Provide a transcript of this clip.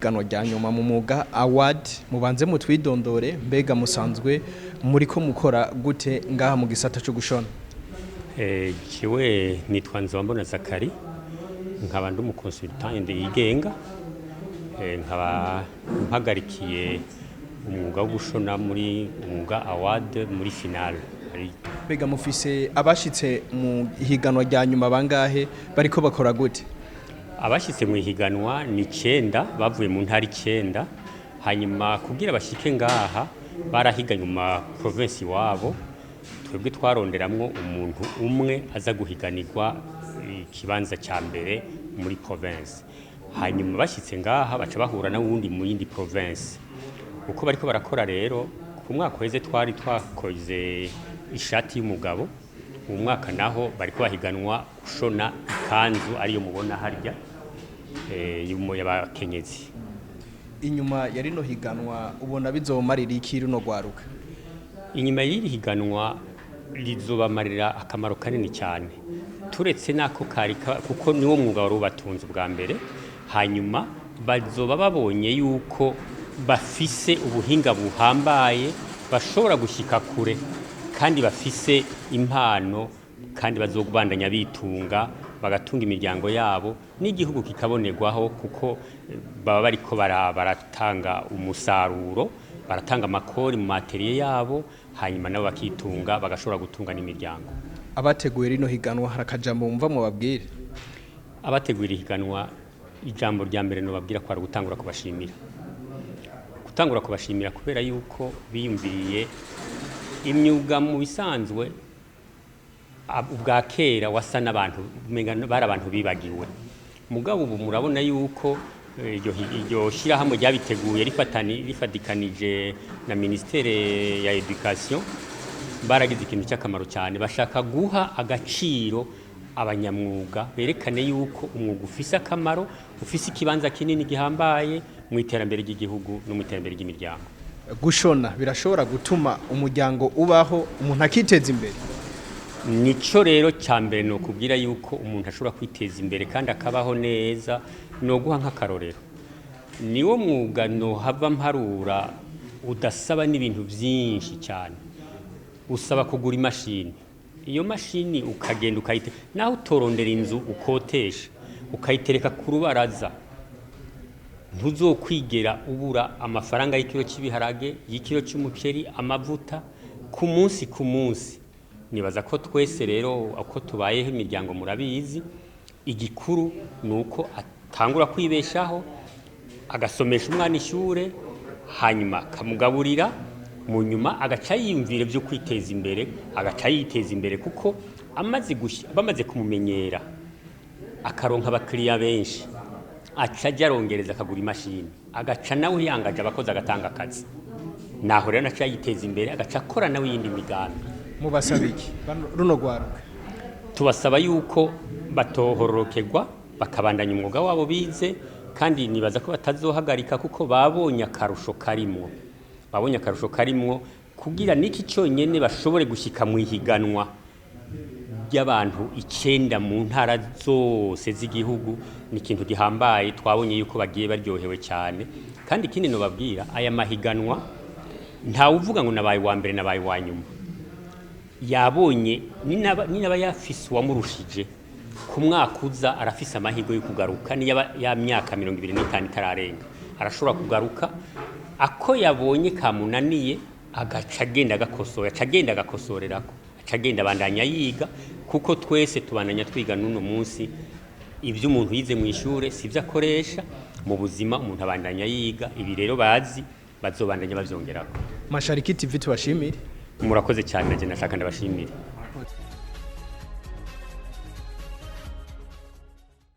ihiganwa rya nyuma mu Muga Award mubanze mutwidondore mbega musanzwe muri ko mukora gute ngaha mu gisata cyo gushona. Kiwe nitwa Nzobambona Zakari nkaba ndi umuconsultant yigenga nkaba mpagarikiye umwuga wo gushona muri Muga Award muri finale. Mbega mufise abashitse mu ihiganwa rya nyuma bangahe bariko bakora gute? Abashitse mu ihiganwa ni 9 bavuye mu ntari 9 hanyuma kugira bashike ngaha barahiganye mu province wabo. Twebwe twaronderamwo umuntu umwe aza guhiganirwa ikibanza ca mbere muri province. Hanyuma bashitse ngaha baca bahura na wundi mu yindi province. Uko bariko barakora rero ku mwaka weze twari twakoze ishati y'umugabo, mu mwaka naho bariko bahiganwa gushona ikanzu ariyo mubona harya yumo y'abakenyezi. Inyuma yari no higanwa ubona bizomarira iki runo gwaruka? Inyuma y'iri higanwa rizobamarira akamaro kanini cyane. Turetse nako karika kuko niwo mwuga wari ubatunze bwa mbere, hanyuma bazoba babonye yuko bafise ubuhinga buhambaye bashobora gushika kure kandi bafise impano kandi bazogubandanya bitunga bagatunga imiryango yabo n'igihugu kikabonerwaho kuko baba bariko baratanga umusaruro, baratanga amakori mu materiye yabo hanyuma nabo bakitunga bagashobora gutunga n'imiryango. Abateguye rino higanwa harakajambo mumva mu babwire? Abateguye higanwa ijambo rya mbere no babwira ko ari gutangura kubashimira. Gutangura kubashimira kubera yuko biyumviriye imyuga mu bisanzwe ubwa kera wasa n'abantu bari abantu bibagiwe. Mugabo ubu murabona yuko iryo shirahamwe ryabiteguye rifatikanije na ministere ya education baragize ikintu cy'akamaro cyane, bashaka guha agaciro abanyamwuga berekane yuko umwuga ufise akamaro, ufise ikibanza kinini gihambaye mu iterambere ry'igihugu no mu iterambere ry'imiryango. Gushona birashobora gutuma umuryango ubaho umuntu akiteza imbere. Nico rero cyambere no kubwira yuko umuntu ashobora kwiteza imbere kandi akabaho neza no guha nk'akarorero. Niwo mwuga no hava mparura udasaba n'ibintu byinshi cyane. Usaba kugura imashini. Iyo mashini ukagenda ukayite naho utorondera inzu ukotesha ukayitereka ku rubaraza. Ntuzokwigera ubura amafaranga y'ikiro cy'ibiharage, y'ikiro cy'umuceri, amavuta ku munsi. Nibaza ko twese rero uko tubayeho imiryango murabizi, igikuru nuko atangura kwibeshaho agasomesha umwana ishure hanyuma kamugaburira mu nyuma agaca yiyumvire byo kwiteza imbere, agaca yiteza imbere kuko bamaze kumumenyera akaronka abakiriya benshi aca ajya arongereza akagura imashini agaca nawe yangaje abakozi agatanga akazi, naho rero naca yiteza imbere agaca akora nawe yindi migambi. Mubasaba iki runo gwaruka? Tubasaba yuko batohororokerwa bakabandanya umwuga wabo bize kandi nibaza ko batazohagarika kuko babonye akarusho karimwo kugira niki cyonyene bashobore gushika mu ihiganwa y'abantu 9 mu ntara zose z'igihugu. Ni ikintu gihambaye twabonye yuko bagiye baryohewe cyane kandi ikindi no babwira aya mahiganwa nta uvuga ngo nabaye wa mbere nabaye wa nyuma. Yabonye ninaba yafise uwamurushije ku mwaka uza arafise amahirwe yo kugaruka ni ya myaka 25 itararenga arashobora kugaruka ako yabonye kamunaniye agaca agenda agakosorerako aca agenda bandanya yiga kuko twese tubandanya twiga n'uno munsi ibyo umuntu yize mu ishure sivyo akoresha mu buzima umuntu abandanya yiga. Ibi rero bazi bazobandanya bavyongerako. Mashariki TV tubashimire. Murakoze cyane naje nashaka ndabashimire.